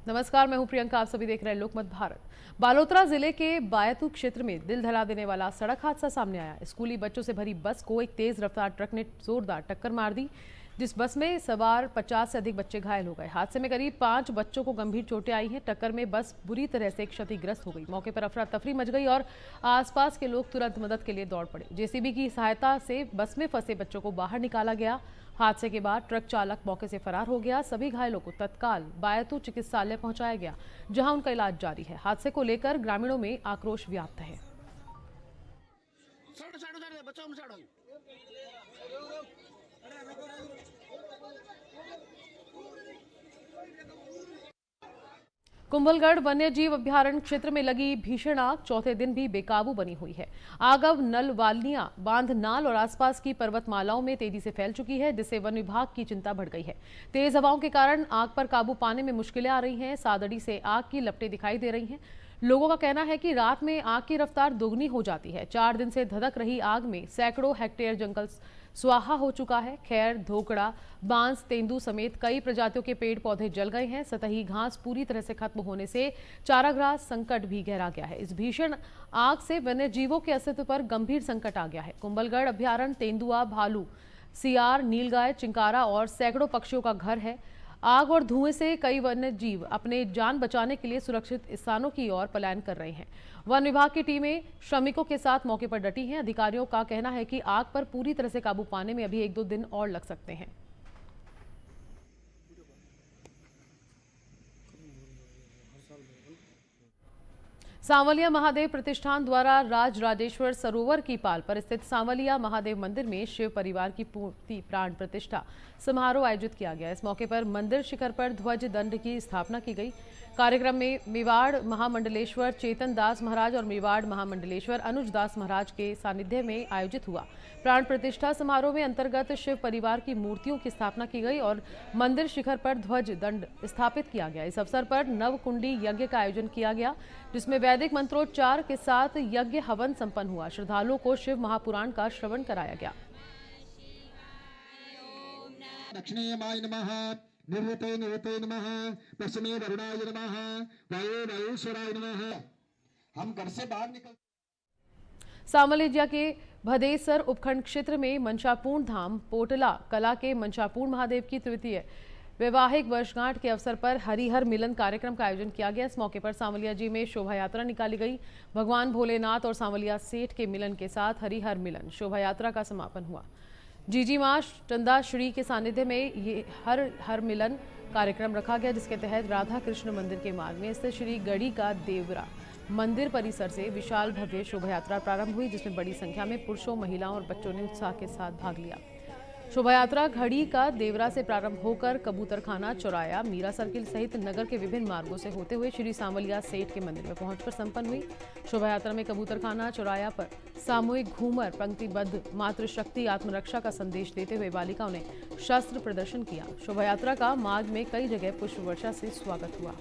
नमस्कार, मैं हूं प्रियंका। आप सभी देख रहे हैं लोकमत भारत। बालोतरा जिले के बायतू क्षेत्र में दिल दहला देने वाला सड़क हादसा सामने आया। स्कूली बच्चों से भरी बस को एक तेज रफ्तार ट्रक ने जोरदार टक्कर मार दी, जिस बस में सवार 50 से अधिक बच्चे घायल हो गए। हादसे में करीब 5 बच्चों को गंभीर चोटें आई हैं। टक्कर में बस बुरी तरह से क्षतिग्रस्त हो गई। मौके पर अफरा तफरी मच गई और आसपास के लोग तुरंत मदद के लिए दौड़ पड़े। जेसीबी की सहायता से बस में फंसे बच्चों को बाहर निकाला गया। हादसे के बाद ट्रक चालक मौके से फरार हो गया। सभी घायलों को तत्काल बायतू चिकित्सालय पहुंचाया गया, जहां उनका इलाज जारी है। हादसे को लेकर ग्रामीणों में आक्रोश व्याप्त है। कुंभलगढ़ वन्यजीव अभयारण्य क्षेत्र में लगी भीषण आग चौथे दिन भी बेकाबू बनी हुई है। आग अब नलवालियां, बांधनाल और आसपास की पर्वतमालाओं में तेजी से फैल चुकी है, जिससे वन विभाग की चिंता बढ़ गई है। तेज हवाओं के कारण आग पर काबू पाने में मुश्किलें आ रही हैं। सादड़ी से आग की लपटें दिखाई दे रही हैं। लोगों का कहना है कि रात में आग की रफ्तार दोगुनी हो जाती है। 4 दिन से धधक रही आग में सैकड़ों हेक्टेयर जंगल स्वाहा हो चुका है। खैर, धोकड़ा, बांस, तेंदू समेत कई प्रजातियों के पेड़ पौधे जल गए हैं। सतही घास पूरी तरह से खत्म होने से चारागाह संकट भी गहरा गया है। इस भीषण आग से वन्य जीवों के अस्तित्व पर गंभीर संकट आ गया है। कुंभलगढ़ अभयारण्य तेंदुआ, भालू, सियार, नीलगाय, चिंकारा और सैकड़ों पक्षियों का घर है। आग और धुएं से कई वन्य जीव अपने जान बचाने के लिए सुरक्षित स्थानों की ओर पलायन कर रहे हैं। वन विभाग की टीमें श्रमिकों के साथ मौके पर डटी हैं। अधिकारियों का कहना है कि आग पर पूरी तरह से काबू पाने में अभी 1-2 दिन और लग सकते हैं। सांवलिया महादेव प्रतिष्ठान द्वारा राजराजेश्वर सरोवर की पाल पर स्थित सांवलिया महादेव मंदिर में शिव परिवार की पूर्ति प्राण प्रतिष्ठा समारोह आयोजित किया गया। इस मौके पर मंदिर शिखर पर ध्वज दंड की स्थापना की गई। कार्यक्रम में मेवाड़ महामंडलेश्वर चेतन दास महाराज और मेवाड़ महामंडलेश्वर अनुज दास महाराज के सानिध्य में आयोजित हुआ। प्राण प्रतिष्ठा समारोह में अंतर्गत शिव परिवार की मूर्तियों की स्थापना की गई और मंदिर शिखर पर ध्वज दंड स्थापित किया गया। इस अवसर पर नवकुंडी यज्ञ का आयोजन किया गया, जिसमें वैदिक मंत्रोच्चार के साथ यज्ञ हवन संपन्न हुआ। श्रद्धालुओं को शिव महापुराण का श्रवण कराया गया। दक्षिणेयमाय नमः, निवृते निवृते नमः, पश्चिमे वरुणाय नमः, वायु वायुश्वराय नमः। हम घर से बाहर निकल सांवलिया के भदेसर उपखंड क्षेत्र में मंशापूर्ण धाम पोटला कला के मंशापूर्ण महादेव की तृतीय वैवाहिक वर्षगांठ के अवसर पर हरिहर मिलन कार्यक्रम का आयोजन किया गया। इस मौके पर सांवलिया जी में शोभा यात्रा निकाली गई। भगवान भोलेनाथ और सांवलिया सेठ के मिलन के साथ हरिहर मिलन शोभा यात्रा का समापन हुआ। जीजी मां चंदा श्री के सानिध्य में ये हर मिलन कार्यक्रम रखा गया, जिसके तहत राधा कृष्ण मंदिर के मार्ग में स्थित श्री गढ़ी का देवरा मंदिर परिसर से विशाल भव्य शोभा यात्रा प्रारंभ हुई, जिसमें बड़ी संख्या में पुरुषों, महिलाओं और बच्चों ने उत्साह के साथ भाग लिया। शोभा यात्रा घड़ी का देवरा से प्रारंभ होकर कबूतरखाना, चौराया, मीरा सर्किल सहित नगर के विभिन्न मार्गों से होते हुए श्री सांवलिया सेठ के मंदिर में पहुंचकर संपन्न हुई। शोभा यात्रा में कबूतरखाना, चौराया पर सामूहिक घूमर, पंक्तिबद्ध मातृशक्ति आत्मरक्षा का संदेश देते हुए बालिकाओं ने शस्त्र प्रदर्शन किया। शोभा यात्रा का मार्ग में कई जगह पुष्प वर्षा से स्वागत हुआ।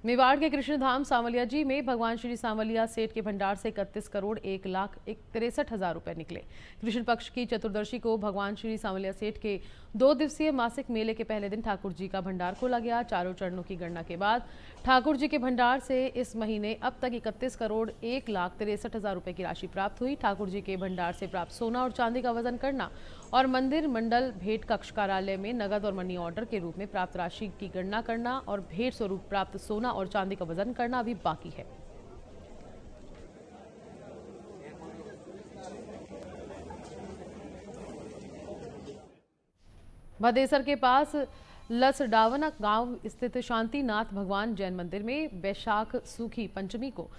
मेवाड़ के कृष्णधाम सांवलिया जी में भगवान श्री सांवलिया सेठ के भंडार से 31 करोड़ 1,63,000 रुपए निकले। कृष्ण पक्ष की चतुर्दशी को भगवान श्री सांवलिया सेठ के 2 दिवसीय मासिक मेले के पहले दिन ठाकुर जी का भंडार खोला गया। चारों चरणों की गणना के बाद ठाकुर जी के भंडार से इस महीने अब तक 31 करोड़ 1,63,000 रुपए की राशि प्राप्त हुई। ठाकुर जी के भंडार से प्राप्त सोना और चांदी का वजन करना और मंदिर मंडल भेंट कक्ष कार्यालय में नगद और मनी ऑर्डर के रूप में प्राप्त राशि की गणना करना और भेंट स्वरूप प्राप्त सोना और चांदी का वजन करना अभी बाकी है। भदेसर के पास लसडावना गांव स्थित शांतिनाथ भगवान जैन मंदिर में वैशाख सूखी पंचमी को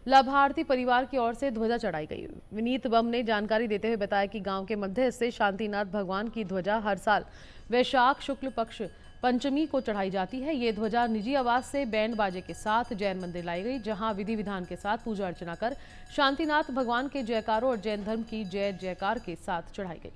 लाभार्थी परिवार की ओर से ध्वजा चढ़ाई गई। विनीत बम ने जानकारी देते हुए बताया कि गांव के मध्य स्थित शांतिनाथ भगवान की ध्वजा हर साल वैशाख शुक्ल पक्ष पंचमी को चढ़ाई जाती है। ये ध्वजा निजी आवाज से बैंड बाजे के साथ जैन मंदिर लाई गई, जहां विधि विधान के साथ पूजा अर्चना कर शांतिनाथ भगवान के जयकारों और जैन धर्म की जय जयकार के साथ चढ़ाई गई।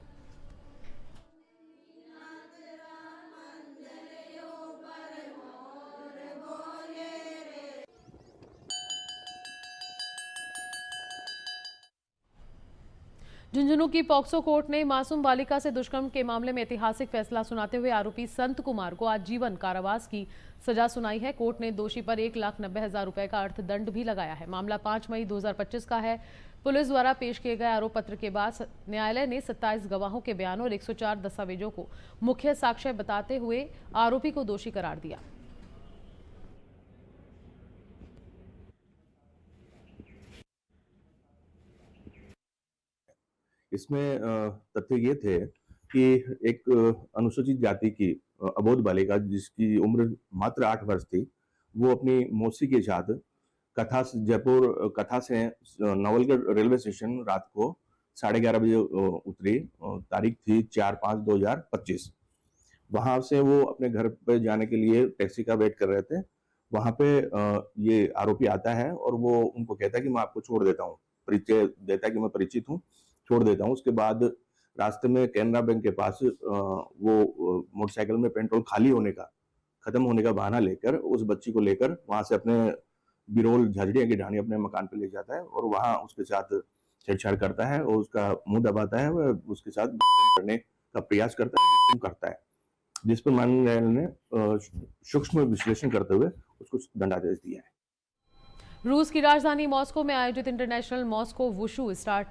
झुंझुनू की पॉक्सो कोर्ट ने मासूम बालिका से दुष्कर्म के मामले में ऐतिहासिक फैसला सुनाते हुए आरोपी संत कुमार को आजीवन कारावास की सजा सुनाई है। कोर्ट ने दोषी पर 1,90,000 रुपए का अर्थदंड भी लगाया है। मामला 5 मई 2025 का है। पुलिस द्वारा पेश किए गए आरोप पत्र के बाद न्यायालय ने 27 गवाहों के बयानों और 104 दस्तावेजों को मुख्य साक्ष्य बताते हुए आरोपी को दोषी करार दिया। इसमें तथ्य ये थे कि एक अनुसूचित जाति की अबोध बालिका जिसकी उम्र मात्र 8 वर्ष थी, वो अपनी मौसी के साथ जयपुर कथा से नवलगढ़ रेलवे स्टेशन रात को 11:30 बजे उतरी। तारीख थी 4/5/2025। वहां से वो अपने घर पे जाने के लिए टैक्सी का वेट कर रहे थे। वहां पे ये आरोपी आता है और वो उनको कहता है कि मैं आपको छोड़ देता हूँ, परिचय देता है कि मैं परिचित हूँ, छोड़ देता हूँ। उसके बाद रास्ते में कैनरा बैंक के पास वो मोटरसाइकिल में पेट्रोल खत्म होने का बहाना लेकर उस बच्ची को लेकर वहां से अपने बिरोल झजड़िया की ढाणी अपने मकान पे ले जाता है और वहां उसके साथ छेड़छाड़ करता है और उसका मुंह दबाता है। वह उसके साथ करने का प्रयास करता है, जिस पर माननीय न्यायालय ने सूक्ष्म विश्लेषण करते हुए उसको दंडादेश दिया है। रूस की राजधानी मॉस्को में आयोजित international Moscow wushu star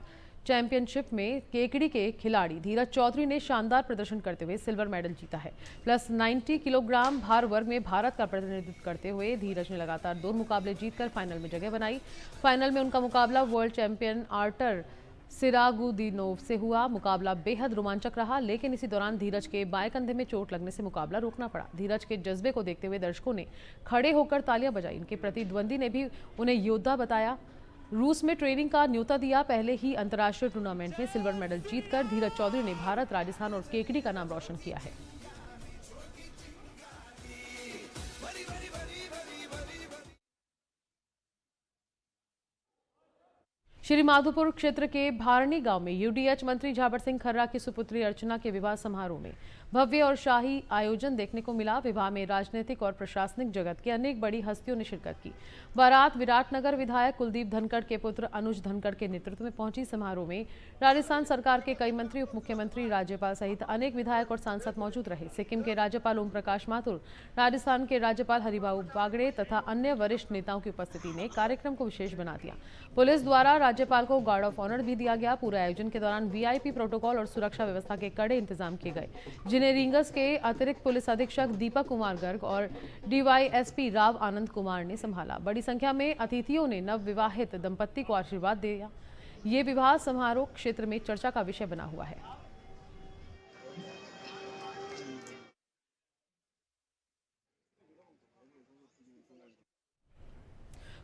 championship में केकड़ी के खिलाड़ी धीरज चौधरी ने शानदार प्रदर्शन करते हुए सिल्वर मेडल जीता है। प्लस 90 किलोग्राम भार वर्ग में भारत का प्रतिनिधित्व करते हुए धीरज ने लगातार 2 मुकाबले जीतकर फाइनल में जगह बनाई। फाइनल में उनका मुकाबला वर्ल्ड चैंपियन आर्टर सिरागुदीनोव से हुआ। मुकाबला बेहद रोमांचक रहा, लेकिन इसी दौरान धीरज के बाएं कंधे में चोट लगने से मुकाबला रोकना पड़ा। धीरज के जज्बे को देखते हुए दर्शकों ने खड़े होकर तालियां बजाई। इनके प्रतिद्वंदी ने भी उन्हें योद्धा बताया। रूस में ट्रेनिंग का न्योता दिया। पहले ही अंतर्राष्ट्रीय टूर्नामेंट में सिल्वर मेडल जीतकर धीरज चौधरी ने भारत, राजस्थान और केकड़ी का नाम रोशन किया है। श्री माधोपुर क्षेत्र के भारणी गांव में यूडीएच मंत्री झाबर सिंह खर्रा की सुपुत्री अर्चना के विवाह समारोह में भव्य और शाही आयोजन देखने को मिला। विवाह में राजनीतिक और प्रशासनिक जगत की अनेक बड़ी हस्तियों ने शिरकत की। बारात विराटनगर विधायक कुलदीप धनखड़ के पुत्र अनुज धनखड़ के नेतृत्व में पहुंची। समारोह में राजस्थान सरकार के कई मंत्री, उप मुख्यमंत्री, राज्यपाल सहित अनेक विधायक और सांसद मौजूद रहे। सिक्किम के राज्यपाल ओम प्रकाश माथुर, राजस्थान के राज्यपाल हरिबाबू बागड़े तथा अन्य वरिष्ठ नेताओं की उपस्थिति ने कार्यक्रम को विशेष बना दिया। पुलिस द्वारा राज्यपाल को गार्ड ऑफ ऑनर भी दिया गया। पूरे आयोजन के दौरान वीआईपी प्रोटोकॉल और सुरक्षा व्यवस्था के कड़े इंतजाम किए गए, जिन्हें रींगस के अतिरिक्त पुलिस अधीक्षक दीपक कुमार गर्ग और डीवाईएसपी राव आनंद कुमार ने संभाला। बड़ी संख्या में अतिथियों ने नव विवाहित दंपत्ति को आशीर्वाद दिया। ये विवाह समारोह क्षेत्र में चर्चा का विषय बना हुआ है।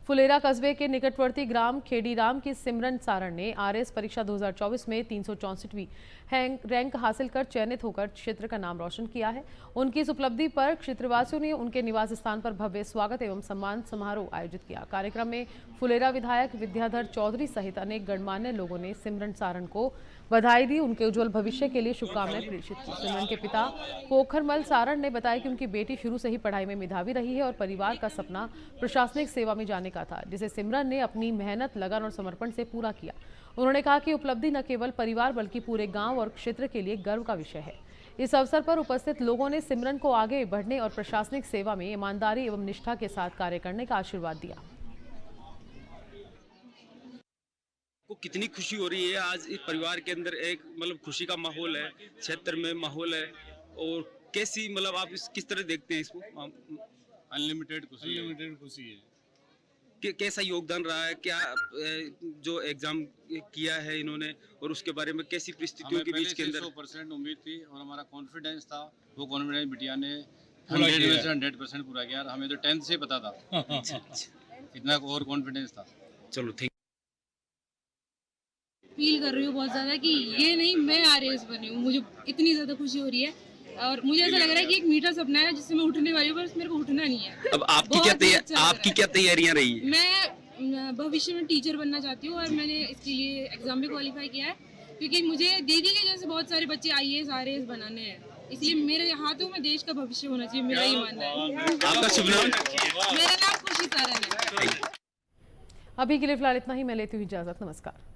फुलेरा कस्बे के निकटवर्ती ग्राम खेड़ीराम की सिमरन सारण ने आरएस परीक्षा 2024 में 364वीं रैंक हासिल कर चयनित होकर क्षेत्र का नाम रोशन किया है। उनकी इस उपलब्धि पर क्षेत्रवासियों ने उनके निवास स्थान पर भव्य स्वागत एवं सम्मान समारोह आयोजित किया। कार्यक्रम में फुलेरा विधायक विद्याधर चौधरी सहित अनेक गणमान्य लोगों ने सिमरन सारण को बधाई दी, उनके उज्जवल भविष्य के लिए शुभकामनाएं प्रेषित की। सिमरन के पिता पोखरमल सारण ने बताया कि उनकी बेटी शुरू से ही पढ़ाई में मेधावी रही है और परिवार का सपना प्रशासनिक सेवा में जाने का था, जिसे सिमरन ने अपनी मेहनत, लगन और समर्पण से पूरा किया। उन्होंने कहा कि उपलब्धि न केवल परिवार बल्कि पूरे गांव और क्षेत्र के लिए गर्व का विषय है। इस अवसर पर उपस्थित लोगों ने सिमरन को आगे बढ़ने और प्रशासनिक सेवा में ईमानदारी एवं निष्ठा के साथ कार्य करने का आशीर्वाद दिया। को कितनी खुशी हो रही है। आज इस परिवार के अंदर एक खुशी का माहौल है, क्षेत्र में माहौल है। और कैसी आप किस तरह देखते हैं इसको? अनलिमिटेड खुशी है। कैसा योगदान रहा है, क्या जो एग्जाम किया है इन्होंने और उसके बारे में कैसी परिस्थितियों के बीच के अंदर? 100% उम्मीद थी और हमारा कॉन्फिडेंस था। वो कॉन्फिडेंस बिटिया ने 100% पूरा किया। हमें तो 10th से पता था। इतना और कॉन्फिडेंस था। चलो थैंक। फील कर रही हूँ बहुत ज़्यादा कि ये नहीं, मैं आरएएस बनी हूँ। मुझे इतनी ज़्यादा खुशी हो रही है और मुझे ऐसा लग रहा है कि एक मीठा सपना है जिससे मैं उठने वाली हूँ, पर मेरे को उठना नहीं है। अब आपकी क्या तैयारियां रही है? मैं भविष्य में टीचर बनना चाहती हूँ और मैंने इसके लिए एग्जाम भी क्वालिफाई किया है, क्योंकि मुझे दीदी के जैसे बहुत सारे बच्चे आईएएस आरएएस बनाने हैं। इसलिए मेरे हाथों में देश का भविष्य होना चाहिए, मेरा ये मानना है। आपका शुभ नाम? मेरा नाम खुशी सारण है। अभी के लिए फिलहाल इतना ही। मैं लेती हूँ इजाजत। नमस्कार।